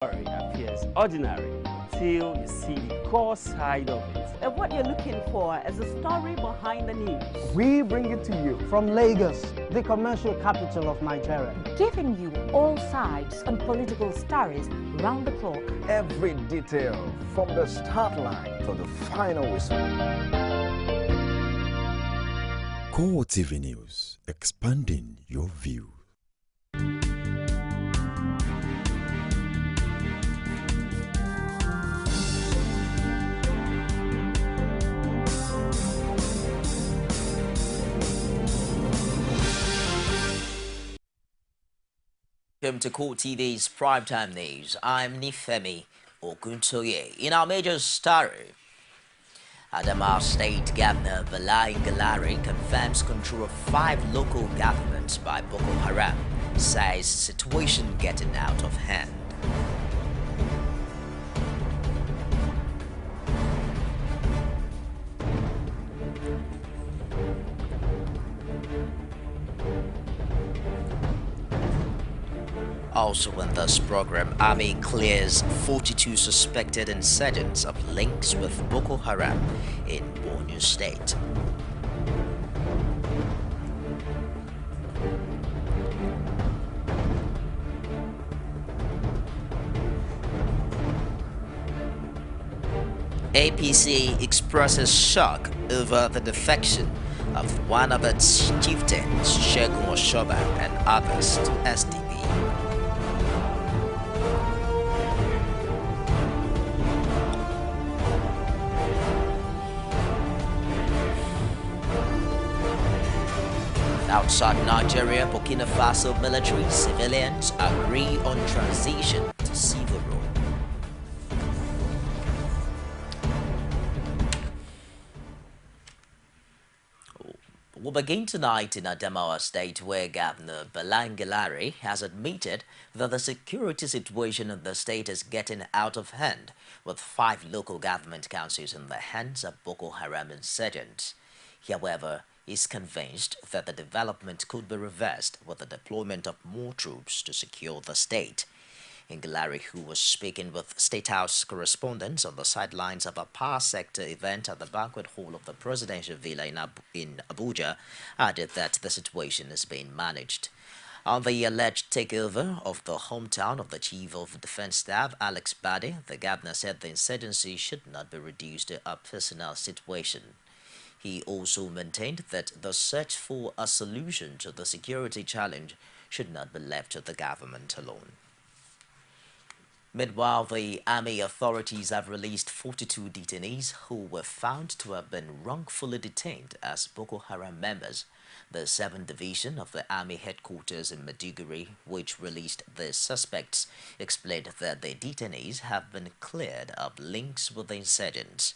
Story appears ordinary till you see the core side of it. And what you're looking for is the story behind the news. We bring it to you from Lagos, the commercial capital of Nigeria. Giving you all sides and political stories round the clock. Every detail from the start line to the final whistle. CoreTV News, expanding your view. Welcome to CoreTV's Primetime News. I'm Nifemi Oguntoye. In our major story, Adamawa State Governor Balai Ngalari confirms control of 5 local governments by Boko Haram, says situation getting out of hand. Also in this program, Army clears 42 suspected insurgents of links with Boko Haram in Borno State. APC expresses shock over the defection of one of its chieftains, Shegun Oshoba, and others to SDP. Outside Nigeria, Burkina Faso military civilians agree on transition to civil rule. We'll begin tonight in Adamawa State, where Governor Balai Ngalari has admitted that the security situation in the state is getting out of hand, with 5 local government councils in the hands of Boko Haram insurgents. However, is convinced that the development could be reversed with the deployment of more troops to secure the state. Ngalari, who was speaking with State House correspondents on the sidelines of a power sector event at the banquet hall of the presidential villa in Abuja, added that the situation is being managed. On the alleged takeover of the hometown of the Chief of Defense Staff, Alex Bade, the governor said the insurgency should not be reduced to a personal situation. He also maintained that the search for a solution to the security challenge should not be left to the government alone. Meanwhile, the army authorities have released 42 detainees who were found to have been wrongfully detained as Boko Haram members. The 7th Division of the Army headquarters in Maiduguri, which released the suspects, explained that the detainees have been cleared of links with the insurgents.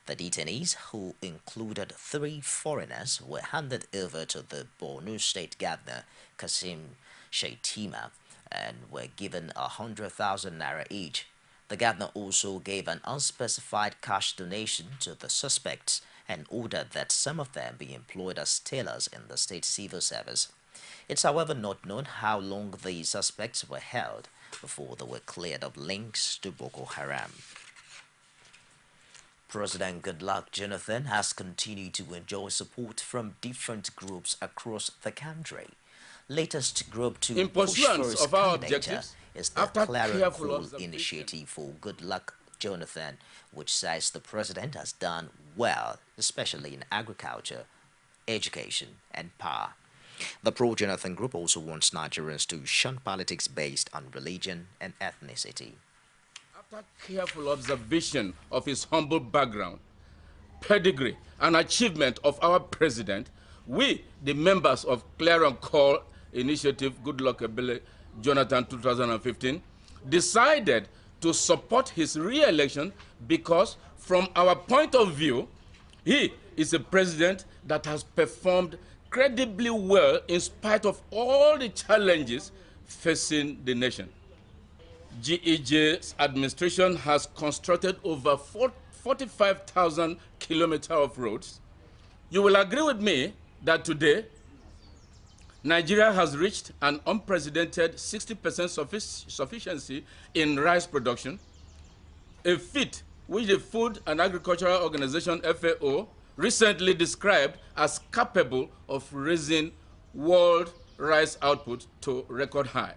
The detainees, who included 3 foreigners, were handed over to the Borno State Governor, Kasim Shaitima, and were given 100,000 naira each. The governor also gave an unspecified cash donation to the suspects and ordered that some of them be employed as tailors in the state civil service. It's however not known how long the suspects were held before they were cleared of links to Boko Haram. President Goodluck Jonathan has continued to enjoy support from different groups across the country. Latest group to push for his candidature is the Clarion Call initiative for Goodluck Jonathan, which says the president has done well, especially in agriculture, education, and power. The pro-Jonathan group also wants Nigerians to shun politics based on religion and ethnicity. After careful observation of his humble background, pedigree, and achievement of our president, we, the members of Clarion Call Initiative Goodluck Jonathan 2015, decided to support his re-election because, from our point of view, he is a president that has performed credibly well in spite of all the challenges facing the nation. GEJ's administration has constructed over 45,000 kilometers of roads. You will agree with me that today, Nigeria has reached an unprecedented 60% sufficiency in rice production, a feat which the Food and Agricultural Organization FAO recently described as capable of raising world rice output to record high.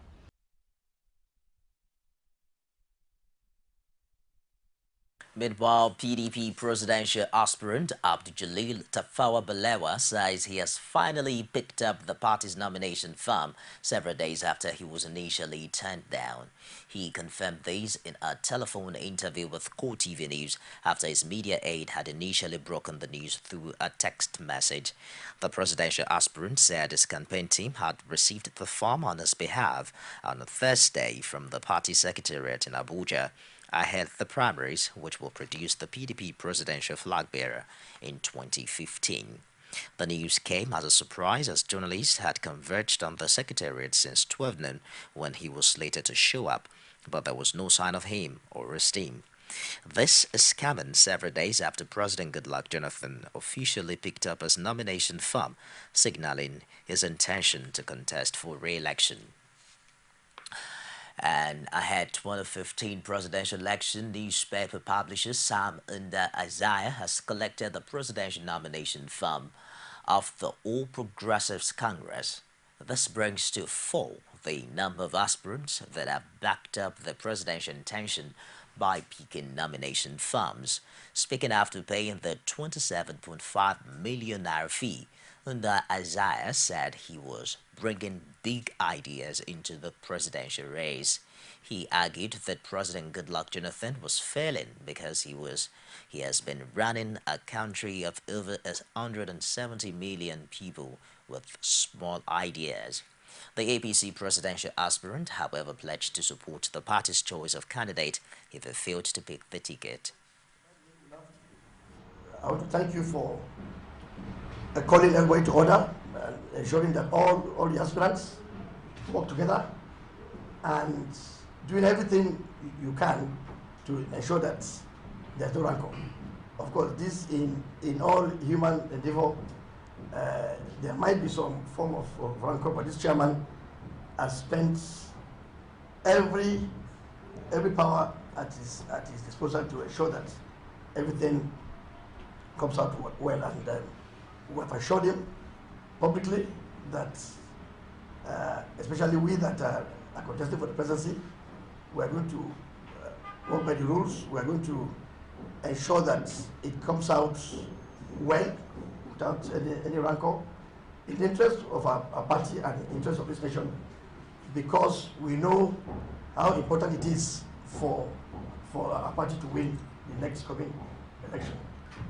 Meanwhile, PDP presidential aspirant Abdul Jalil Tafawa Balewa says he has finally picked up the party's nomination form several days after he was initially turned down. He confirmed this in a telephone interview with CoreTV News after his media aide had initially broken the news through a text message. The presidential aspirant said his campaign team had received the form on his behalf on Thursday from the party secretariat in Abuja ahead of the primaries, which will produce the PDP presidential flag bearer in 2015. The news came as a surprise as journalists had converged on the secretariat since 12 noon when he was slated to show up, but there was no sign of him or his team. This is coming several days after President Goodluck Jonathan officially picked up his nomination form, signaling his intention to contest for re-election. And ahead 2015 presidential election, newspaper publisher Sam Unda Isaiah has collected the presidential nomination form of the All Progressives Congress. This brings to 4 the number of aspirants that have backed up the presidential intention by picking nomination forms. Speaking after paying the 27.5 million naira fee, Unda Isaiah said he was bringing big ideas into the presidential race. He argued that President Goodluck Jonathan was failing because he has been running a country of over 170 million people with small ideas. The APC presidential aspirant, however, pledged to support the party's choice of candidate if they failed to pick the ticket. I want to thank you for calling everybody to order and ensuring that all the aspirants work together and doing everything you can to ensure that there's no rancor. Of course, this in all human endeavor, there might be some form of rancor, but this chairman has spent every power at his disposal to ensure that everything comes out well, and we have assured him publicly that, especially we that are contesting for the presidency, we are going to work by the rules. We are going to ensure that it comes out well, without any rancor, in the interest of our party and in the interest of this nation, because we know how important it is for our party to win the next coming election.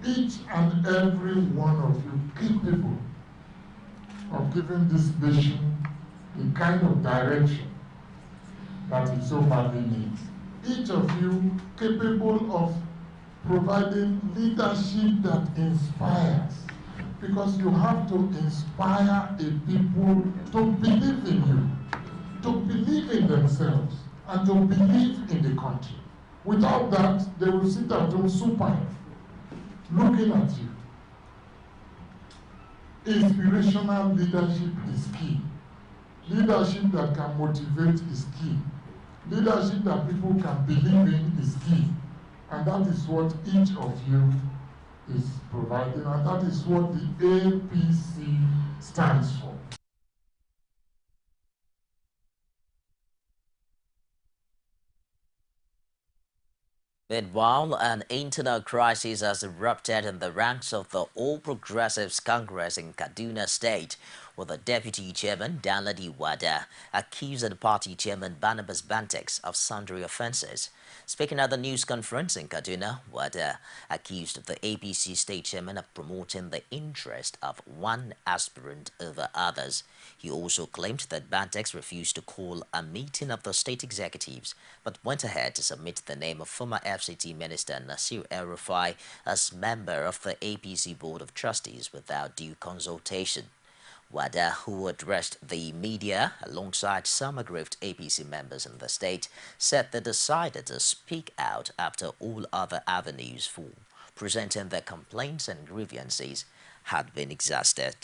Each and every one of you capable of giving this nation the kind of direction that it so badly needs. Each of you capable of providing leadership that inspires, because you have to inspire a people to believe in you, to believe in themselves, and to believe in the country. Without that, they will sit at home supine, looking at you. Inspirational leadership is key. Leadership that can motivate is key. Leadership that people can believe in is key. And that is what each of you is providing, and that is what the APC stands for. Meanwhile, an internal crisis has erupted in the ranks of the All Progressives Congress in Kaduna State, with the deputy chairman, Danladi Wada, accused the party chairman, Barnabas Bantex, of sundry offences. Speaking at the news conference in Kaduna, Wada accused the APC state chairman of promoting the interest of one aspirant over others. He also claimed that Bantex refused to call a meeting of the state executives, but went ahead to submit the name of former FCT Minister Nasir El-Rufai as member of the APC Board of Trustees without due consultation. Wada, who addressed the media alongside some aggrieved APC members in the state, said they decided to speak out after all other avenues for presenting their complaints and grievances had been exhausted.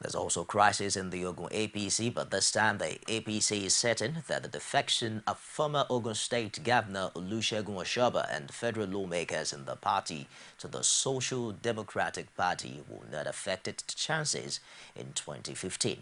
There's also crisis in the Ogun APC, but this time the APC is certain that the defection of former Ogun State Governor Olusegun Oshoba and federal lawmakers in the party to the Social Democratic Party will not affect its chances in 2015.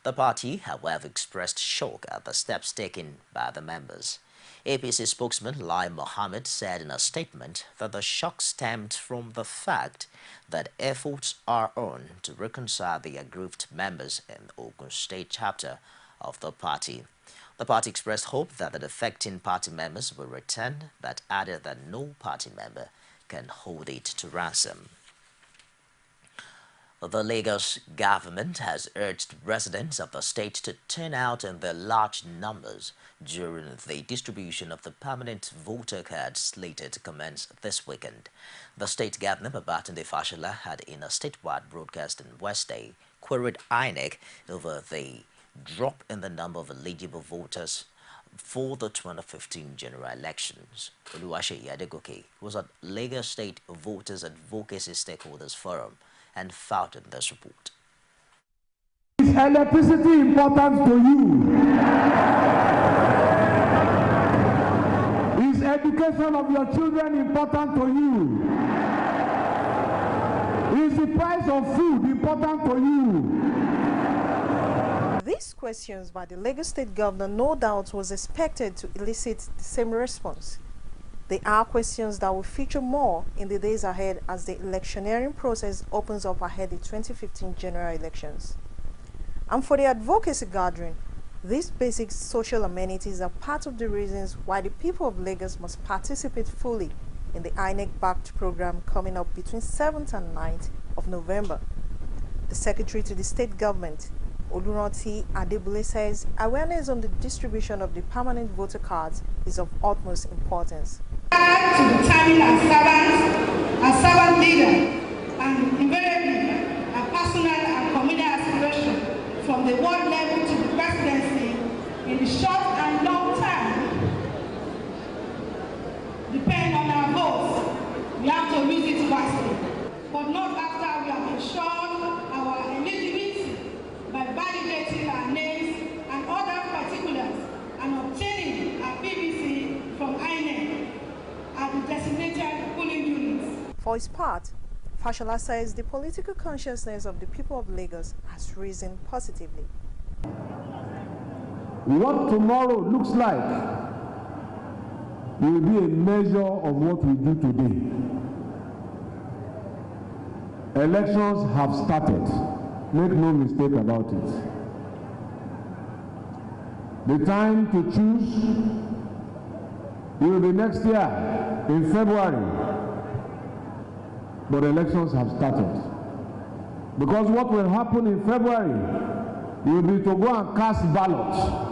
The party, however, expressed shock at the steps taken by the members. APC spokesman Lai Mohammed said in a statement that the shock stemmed from the fact that efforts are on to reconcile the aggrieved members in the Ogun State chapter of the party. The party expressed hope that the defecting party members will return, but added that no party member can hold it to ransom. The Lagos government has urged residents of the state to turn out in their large numbers during the distribution of the permanent voter cards slated to commence this weekend. The state governor, Babatunde Fashola, had in a statewide broadcast on Wednesday queried INEC over the drop in the number of eligible voters for the 2015 general elections. Oluwaseyi Adegoke was at Lagos State Voters Advocacy Stakeholders Forum and filed in this report. Is electricity important to you? Is education of your children important to you? Is the price of food important to you? These questions by the Lagos State Governor no doubt was expected to elicit the same response. They are questions that will feature more in the days ahead as the electioneering process opens up ahead the 2015 general elections. And for the advocacy gathering, these basic social amenities are part of the reasons why the people of Lagos must participate fully in the INEC-backed program coming up between 7th and 9th of November. The Secretary to the State Government, Oluranti Adebule, says awareness on the distribution of the permanent voter cards is of utmost importance. To determine our servant leader, and invariably a personal and communal aspiration from the ward level to the presidency in the short and long term depend on our votes. We have to use it wisely, but not after we have ensured our eligibility by validating our names and other particulars and obtaining our PVC from INEC at the designated polling units. For his part, Fashola says the political consciousness of the people of Lagos has risen positively. What tomorrow looks like will be a measure of what we do today. Elections have started. Make no mistake about it. The time to choose will be next year in February. But elections have started. Because what will happen in February will be to go and cast ballots.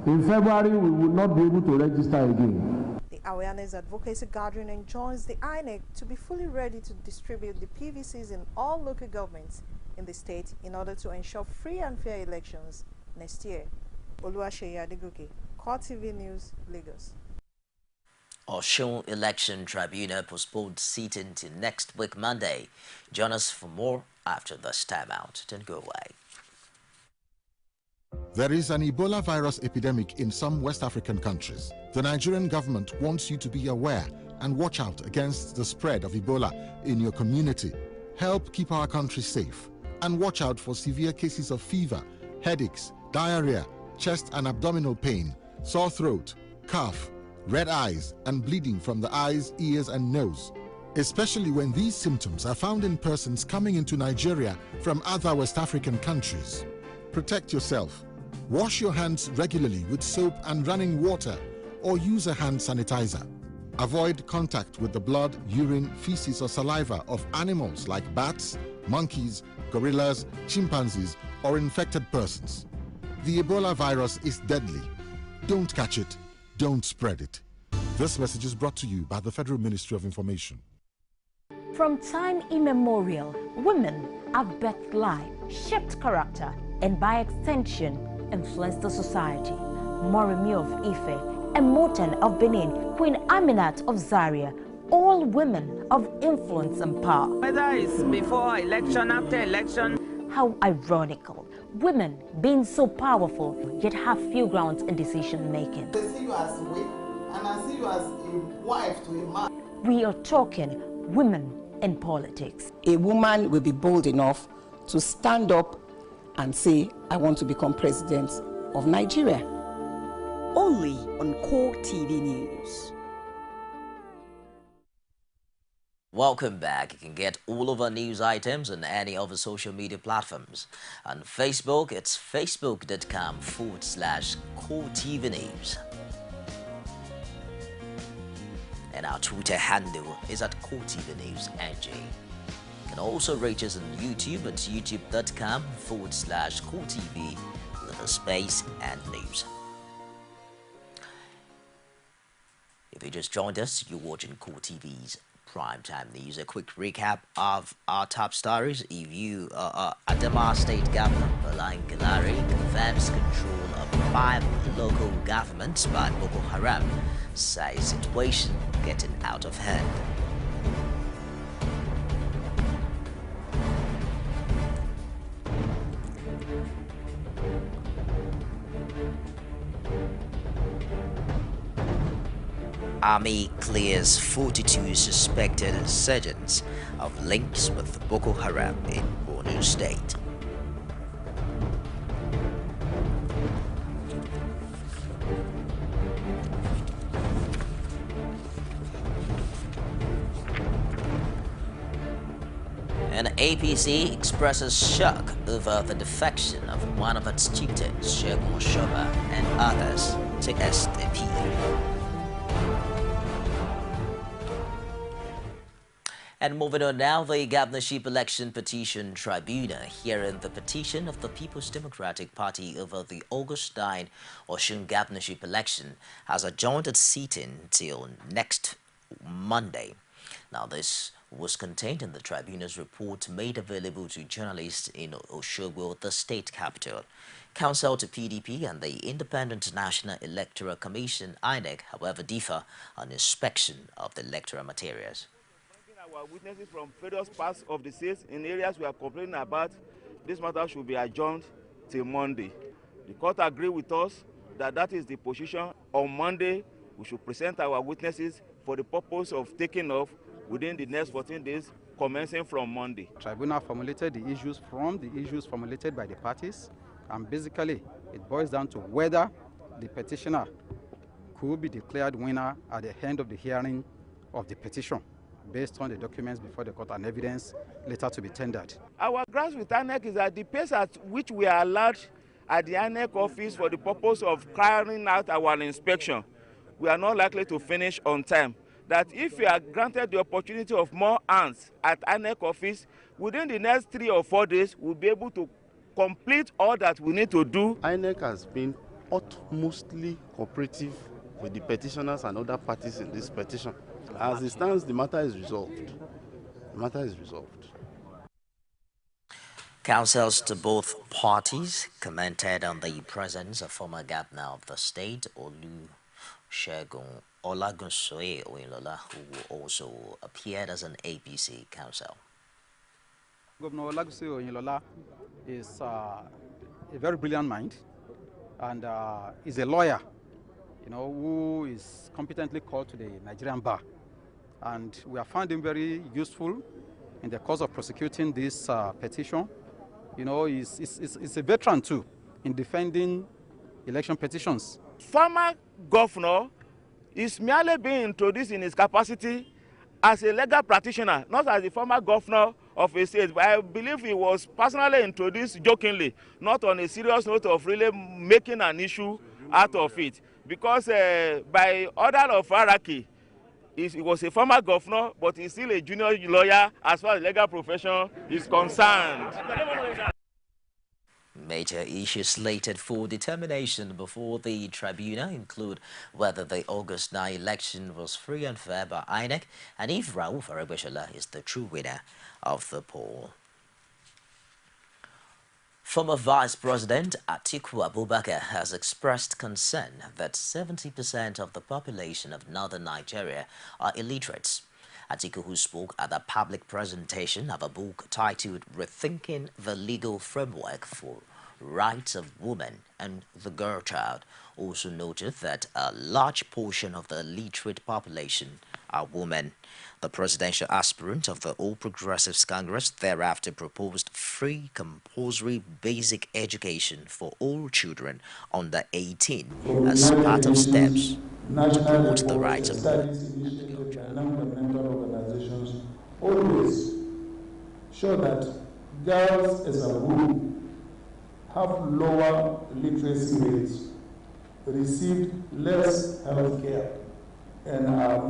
In February, we will not be able to register again. The awareness advocacy gathering enjoins the INEC to be fully ready to distribute the PVCs in all local governments in the state in order to ensure free and fair elections next year. Oluwaseyi Adegoke, CoreTV News, Lagos. Osun Election Tribunal postponed sitting till next week Monday. Join us for more after this timeout. Don't go away. There is an Ebola virus epidemic in some West African countries. The Nigerian government wants you to be aware and watch out against the spread of Ebola in your community. Help keep our country safe and watch out for severe cases of fever, headaches, diarrhea, chest and abdominal pain, sore throat, cough, red eyes and bleeding from the eyes, ears and nose, especially when these symptoms are found in persons coming into Nigeria from other West African countries. Protect yourself. Wash your hands regularly with soap and running water or use a hand sanitizer. Avoid contact with the blood, urine, feces or saliva of animals like bats, monkeys, gorillas, chimpanzees or infected persons. The Ebola virus is deadly. Don't catch it. Don't spread it. This message is brought to you by the Federal Ministry of Information. From time immemorial, women have birthed life, shaped character, and by extension, influenced the society. Moremi of Ife, Emoten of Benin, Queen Aminat of Zaria, all women of influence and power. Whether it's before election, after election. How ironical. Women being so powerful yet have few grounds in decision making. I see you as a wife and I see you as a wife to a man. We are talking women in politics. A woman will be bold enough to stand up and say, I want to become president of Nigeria. Only on CoreTV News. Welcome back. You can get all of our news items on any of our social media platforms. On Facebook, it's facebook.com/CoreTV News. And our Twitter handle is at CoreTV News NG. You can also reach us on YouTube at youtube.com/CoreTV with a space and news. If you just joined us, you're watching CoreTV's Primetime News. A quick recap of our top stories. Adamawa State Governor Balangilari confirms control of 5 local governments by Boko Haram, says situation getting out of hand. Army clears 42 suspected insurgents of links with Boko Haram in Borno State. And APC expresses shock over the defection of one of its chieftains, Segun Shoba, and others to SDP. And moving on now, the Governorship Election Petition Tribunal, hearing the petition of the People's Democratic Party over the August 9 Osun Governorship election, has adjourned its sitting till next Monday. Now, this was contained in the tribunal's report made available to journalists in Osogbo, the state capital. Counsel to PDP and the Independent National Electoral Commission, INEC, however, differ on inspection of the electoral materials. Our witnesses from various parts of the state in areas we are complaining about, this matter should be adjourned till Monday. The court agreed with us that that is the position. On Monday, we should present our witnesses for the purpose of taking off within the next 14 days, commencing from Monday. Tribunal formulated the issues formulated by the parties, and basically it boils down to whether the petitioner could be declared winner at the end of the hearing of the petition, based on the documents before the court and evidence later to be tendered. Our grounds with INEC is that the pace at which we are allowed at the INEC office for the purpose of carrying out our inspection, we are not likely to finish on time. That if we are granted the opportunity of more hands at INEC office, within the next 3 or 4 days, we'll be able to complete all that we need to do. INEC has been utmostly cooperative with the petitioners and other parties in this petition. As it stands, the matter is resolved. The matter is resolved. Counsels to both parties commented on the presence of former governor of the state, Olusegun Olagunsoye Oyinlola, who also appeared as an APC counsel. Governor Olagunsoye Oyinlola is a very brilliant mind, and is a lawyer, who is competently called to the Nigerian bar. And we have found him very useful in the course of prosecuting this petition. He's a veteran too in defending election petitions. Former governor is merely being introduced in his capacity as a legal practitioner, not as the former governor of a state. But I believe he was personally introduced jokingly, not on a serious note of really making an issue out of it. Because by order of hierarchy, he was a former governor, but he's still a junior lawyer as far as the legal profession is concerned. Major issues slated for determination before the tribunal include whether the August 9 election was free and fair by INEC and if Rauf Aregbesola is the true winner of the poll. Former Vice President Atiku Abubakar has expressed concern that 70% of the population of northern Nigeria are illiterates. Atiku, who spoke at the public presentation of a book titled Rethinking the Legal Framework for Rights of Women and the Girl Child, also noted that a large portion of the literate population are women. The presidential aspirant of the All Progressives Congress thereafter proposed free compulsory basic education for all children under 18 as part of steps to promote the rights of women and the girl child. Non-governmental organizations always show that girls as a rule have lower literacy rates, receive less health care, and are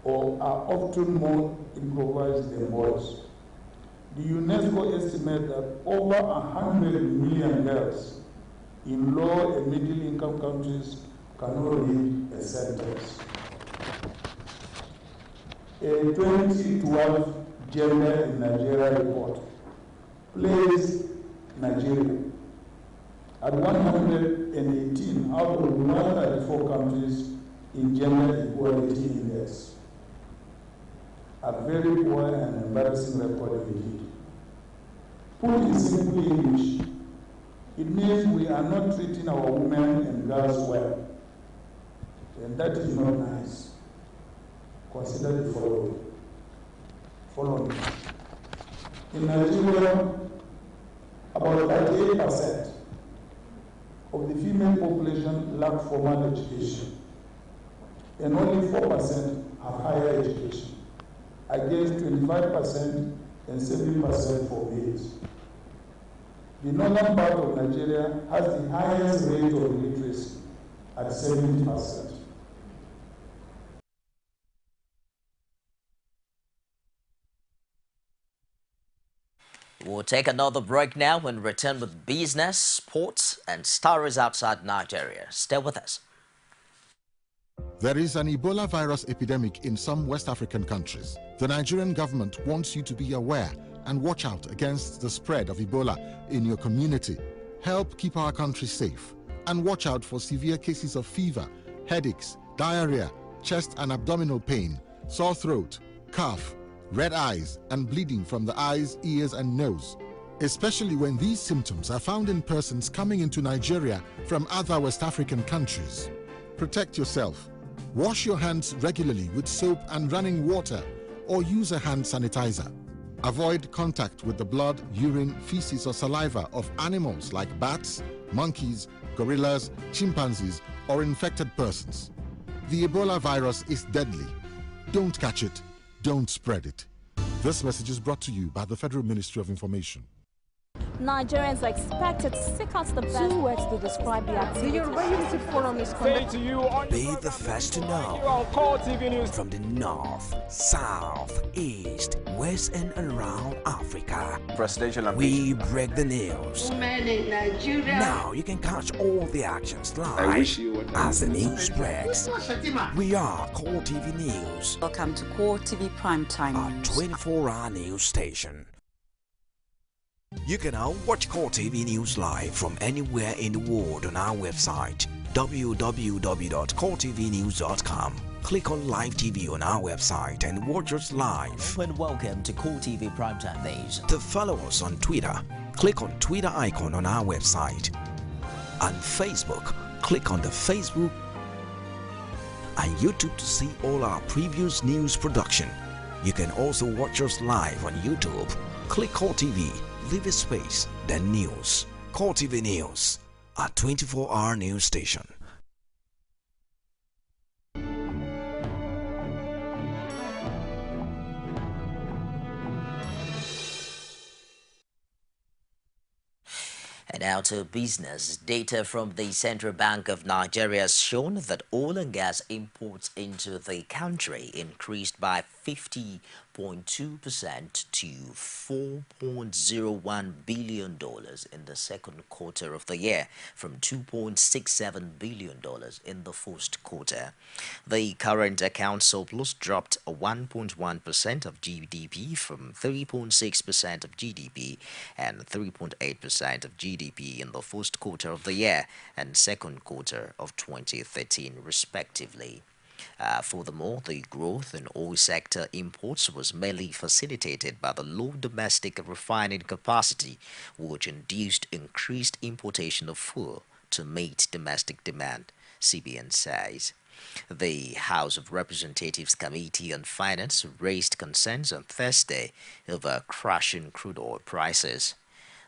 often more impoverished than boys. The UNESCO estimates that over 100 million girls in low and middle income countries cannot read a sentence. A 2012 Gender in Nigeria report placed Nigeria at 118 out of 134 countries in gender equality index. A very poor and embarrassing record indeed. Put in simple English, it means we are not treating our women and girls well. And that is not nice. Consider the following. In Nigeria, about 38% of the female population lack formal education, and only 4% have higher education, against 25% and 70% for males. The northern part of Nigeria has the highest rate of illiteracy at 70%. We'll take another break now and return with business, sports, and stories outside Nigeria. Stay with us. There is an Ebola virus epidemic in some West African countries. The Nigerian government wants you to be aware and watch out against the spread of Ebola in your community. Help keep our country safe and watch out for severe cases of fever, headaches, diarrhea, chest and abdominal pain, sore throat, cough, red eyes, and bleeding from the eyes, ears, and nose, especially when these symptoms are found in persons coming into Nigeria from other West African countries. Protect yourself. Wash your hands regularly with soap and running water, or use a hand sanitizer. Avoid contact with the blood, urine, feces, or saliva of animals like bats, monkeys, gorillas, chimpanzees, or infected persons. The Ebola virus is deadly. Don't catch it. Don't spread it. This message is brought to you by the Federal Ministry of Information. Nigerians are expected to seek out the best. 2 words to describe the activity. The Yoruba Unity Forum is conducted. Be the first to know. On CoreTV News. From the north, south, east, west, and around Africa. Presidential We break the news. Women in Nigeria. Now you can catch all the actions live I wish you as the news spreads. We are CoreTV News. Welcome to CoreTV Primetime Our News. 24-hour news station. You can now watch CoreTV News live from anywhere in the world on our website www.coretvnews.com. Click on Live TV on our website and watch us live. And welcome to CoreTV Primetime News. To follow us on Twitter, click on Twitter icon on our website. On Facebook, click on the Facebook and YouTube to see all our previous news production. You can also watch us live on YouTube. Click CoreTV, leave a space, then News. CoreTV News, our 24-hour news station. And now to business. Data from the Central Bank of Nigeria has shown that oil and gas imports into the country increased by 50.2% to $4.01 billion in the second quarter of the year, from $2.67 billion in the first quarter. The current account surplus dropped 1.1% of GDP from 3.6% of GDP and 3.8% of GDP in the first quarter of the year and second quarter of 2013, respectively. Furthermore, the growth in oil sector imports was mainly facilitated by the low domestic refining capacity, which induced increased importation of fuel to meet domestic demand, CBN says. The House of Representatives Committee on Finance raised concerns on Thursday over crashing crude oil prices.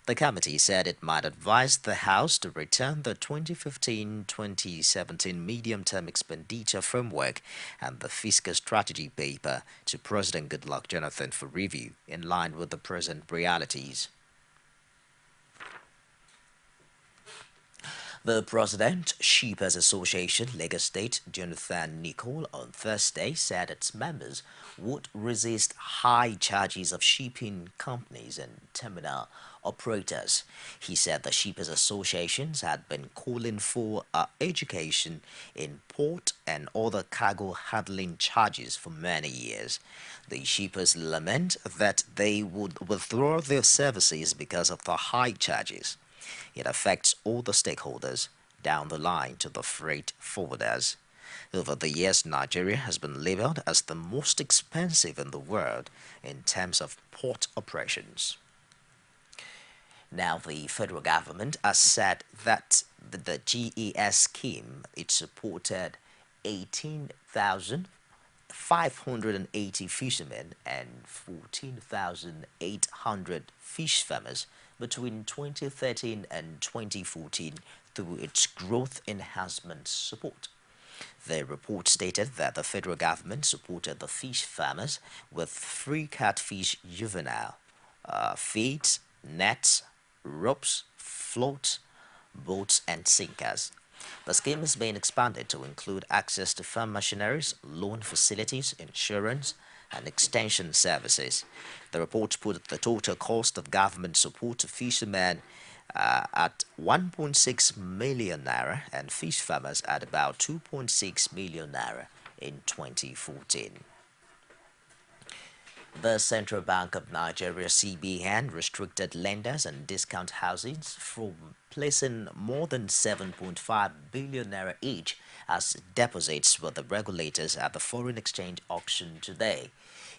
The committee said it might advise the House to return the 2015-2017 medium-term expenditure framework and the fiscal strategy paper to President Goodluck Jonathan for review in line with the present realities. The President Shippers Association, Lagos State, Jonathan Nicole, on Thursday said its members would resist high charges of shipping companies and terminal operators. He said the Shippers Associations had been calling for education in port and other cargo handling charges for many years. The shippers lament that they would withdraw their services because of the high charges. It affects all the stakeholders down the line to the freight forwarders. Over the years, Nigeria has been labeled as the most expensive in the world in terms of port operations. Now, the federal government has said that the GES scheme, it supported 18,580 fishermen and 14,800 fish farmers between 2013 and 2014 through its growth enhancement support. The report stated that the federal government supported the fish farmers with free catfish juvenile, feeds, nets, ropes, floats, boats, and sinkers. The scheme is being expanded to include access to farm machineries, loan facilities, insurance, and extension services. The report put the total cost of government support to fishermen at 1.6 million naira and fish farmers at about 2.6 million naira in 2014. The Central Bank of Nigeria, CBN, restricted lenders and discount houses from placing more than 7.5 billion naira each as deposits with the regulators at the foreign exchange auction today.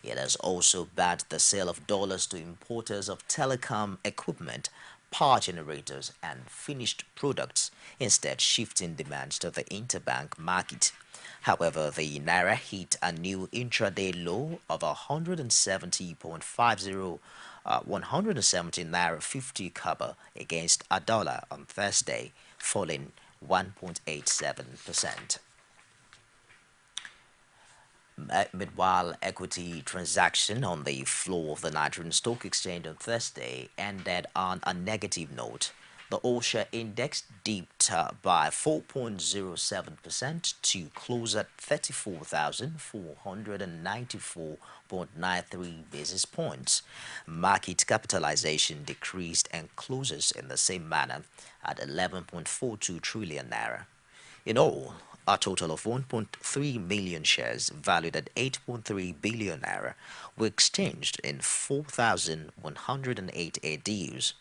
It has also banned the sale of dollars to importers of telecom equipment, power generators, and finished products, instead shifting demands to the interbank market. However, the naira hit a new intraday low of 170.50, 170 naira 50 kobo against a dollar on Thursday, falling 1.87%. Meanwhile, equity transaction on the floor of the Nigerian Stock Exchange on Thursday ended on a negative note. The all-share index dipped by 4.07% to close at 34,494.93 basis points. Market capitalization decreased and closes in the same manner at 11.42 trillion naira. In all, a total of 1.3 million shares valued at 8.3 billion naira were exchanged in 4,108 ADUs.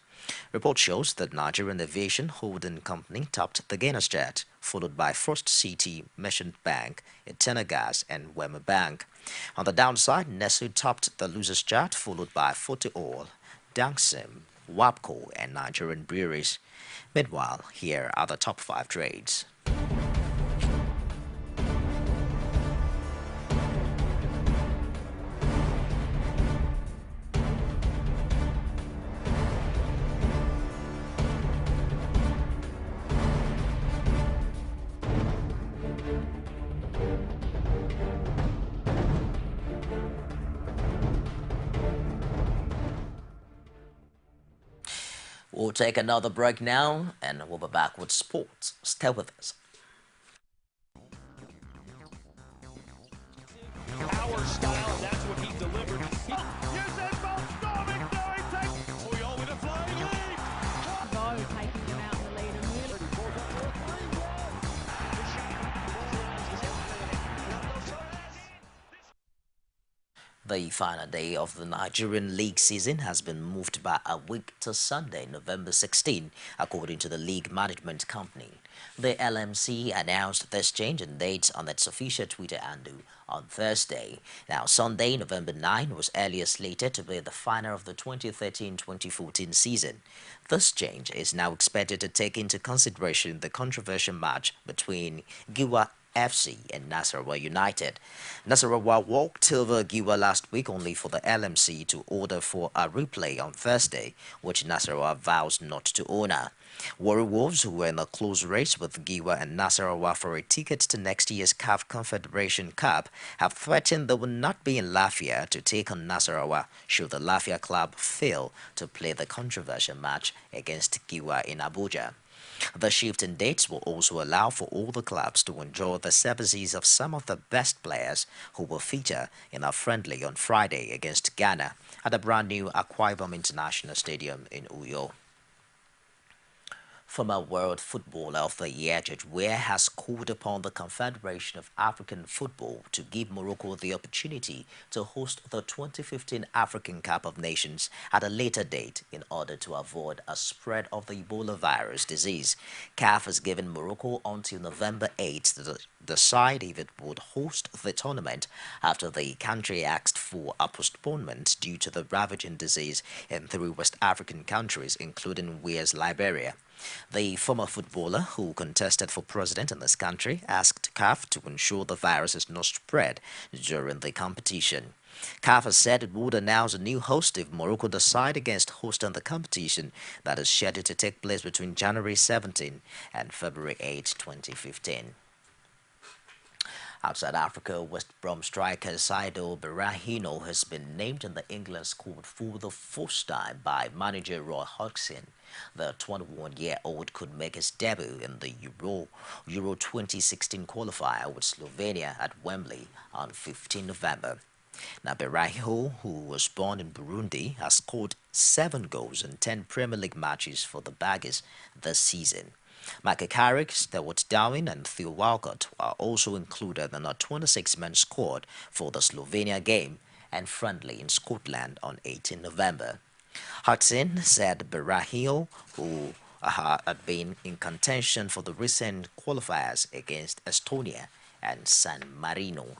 Report shows that Nigerian Aviation Holding Company topped the gainers chart, followed by First City, Merchant Bank, Eternal Gas, and Wema Bank. On the downside, Nestle topped the losers chart, followed by Forte Oil, Dangsim, WAPCO, and Nigerian Breweries. Meanwhile, here are the top 5 trades. We'll take another break now, and we'll be back with sports. Stay with us. Our style, that's what he delivered. Usain Bolt storming through, he takes Puyol with a flying lead. Bo taking him out in the lead and really. The final day of the Nigerian league season has been moved by a week to Sunday, November 16, according to the league management company. The LMC announced this change in dates on its official Twitter handle on Thursday. Now, Sunday, November 9, was earlier slated to be the final of the 2013-2014 season. This change is now expected to take into consideration the controversial match between Giwa FC and Nasarawa United. Nasarawa walked over Giwa last week only for the LMC to order for a replay on Thursday, which Nasarawa vows not to honor. Warri Wolves, who were in a close race with Giwa and Nasarawa for a ticket to next year's CAF Confederation Cup, have threatened they will not be in Lafia to take on Nasarawa should the Lafia club fail to play the controversial match against Giwa in Abuja. The shift in dates will also allow for all the clubs to enjoy the services of some of the best players who will feature in a friendly on Friday against Ghana at the brand new Akwa Ibom International Stadium in Uyo. Former World Footballer of the Year George Weah has called upon the Confederation of African Football to give Morocco the opportunity to host the 2015 African Cup of Nations at a later date in order to avoid a spread of the Ebola virus disease. CAF has given Morocco until November 8 to decide if it would host the tournament after the country asked for a postponement due to the ravaging disease in 3 West African countries, including Weah's Liberia. The former footballer, who contested for president in this country, asked CAF to ensure the virus is not spread during the competition. CAF has said it would announce a new host if Morocco decide against hosting the competition that is scheduled to take place between January 17 and February 8, 2015. Outside Africa, West Brom striker Saido Berahino has been named in the England squad for the first time by manager Roy Hodgson. The 21-year-old could make his debut in the Euro 2016 qualifier with Slovenia at Wembley on 15 November. Now, Berahino, who was born in Burundi, has scored 7 goals in 10 Premier League matches for the Baggies this season. Michael Carrick, Stewart Darwin and Theo Walcott are also included in a 26-man squad for the Slovenia game and friendly in Scotland on 18 November. Hudson said Berahino, who had been in contention for the recent qualifiers against Estonia and San Marino.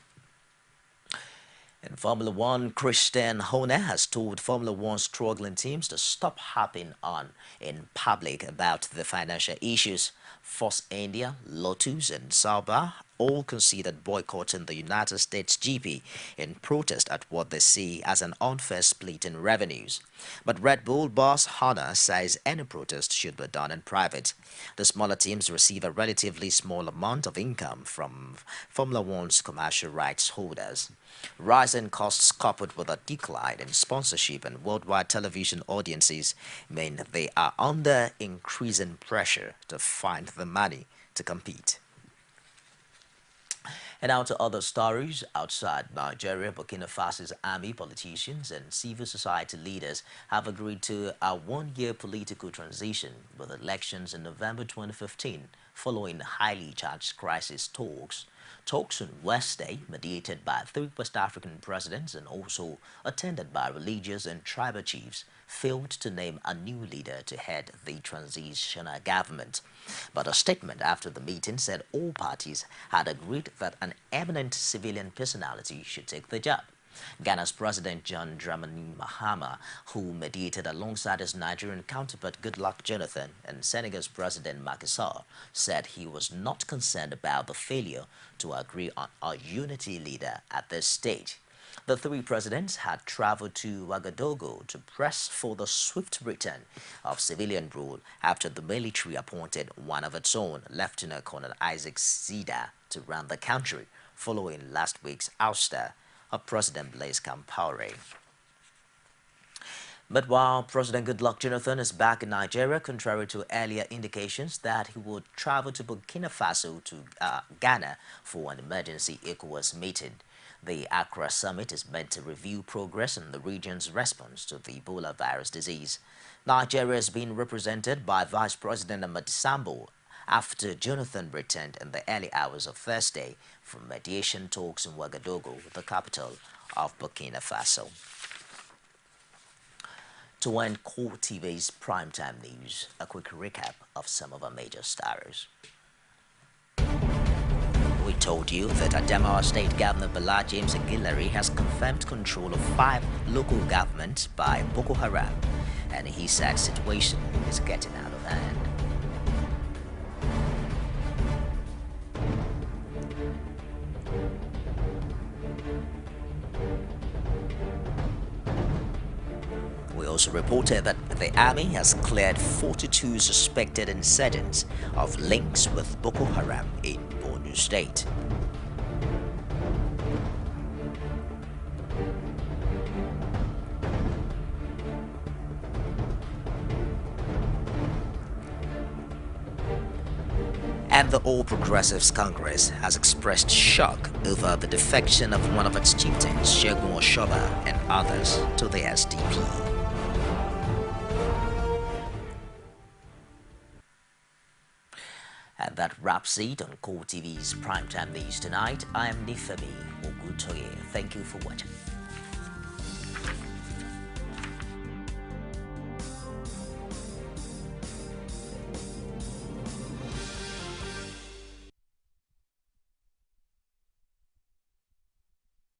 In Formula One, Christian Horner has told Formula One struggling teams to stop harping on in public about the financial issues. Force India, Lotus and Sauber all considered boycotting the United States GP in protest at what they see as an unfair split in revenues. But Red Bull boss Horner says any protest should be done in private. The smaller teams receive a relatively small amount of income from Formula One's commercial rights holders. Rising costs coupled with a decline in sponsorship and worldwide television audiences mean they are under increasing pressure to find the money to compete. And now to other stories. Outside Nigeria, Burkina Faso's army, politicians and civil society leaders have agreed to a one-year political transition with elections in November 2015 following highly charged crisis talks. Talks on Wednesday, mediated by 3 West African presidents and also attended by religious and tribal chiefs, failed to name a new leader to head the transitional government. But a statement after the meeting said all parties had agreed that an eminent civilian personality should take the job. Ghana's President John Dramani Mahama, who mediated alongside his Nigerian counterpart Goodluck Jonathan, and Senegal's President Macky Sall, said he was not concerned about the failure to agree on a unity leader at this stage. The 3 presidents had traveled to Ouagadougou to press for the swift return of civilian rule after the military appointed one of its own, Lieutenant Colonel Isaac Zida, to run the country, following last week's ouster of President Blaise Compaoré. But while President Goodluck Jonathan is back in Nigeria, contrary to earlier indications that he would travel to Burkina Faso to Ghana for an emergency ECOWAS meeting. The Accra summit is meant to review progress in the region's response to the Ebola virus disease. Nigeria is being represented by Vice President Ahmed Sambo after Jonathan returned in the early hours of Thursday from mediation talks in Ouagadougou, the capital of Burkina Faso. To end CoreTV's primetime news, a quick recap of some of our major stories. We told you that Adamawa State Governor Bala James Aguilari has confirmed control of 5 local governments by Boko Haram, and he said situation is getting out of hand. We also reported that the army has cleared 42 suspected incidents of links with Boko Haram in Borno State. And the All Progressives Congress has expressed shock over the defection of one of its chieftains, Segun Oshoba, and others to the SDP. And that wraps it on CoreTV's Primetime News tonight. I am Nifemi Ogutoye. Thank you for watching.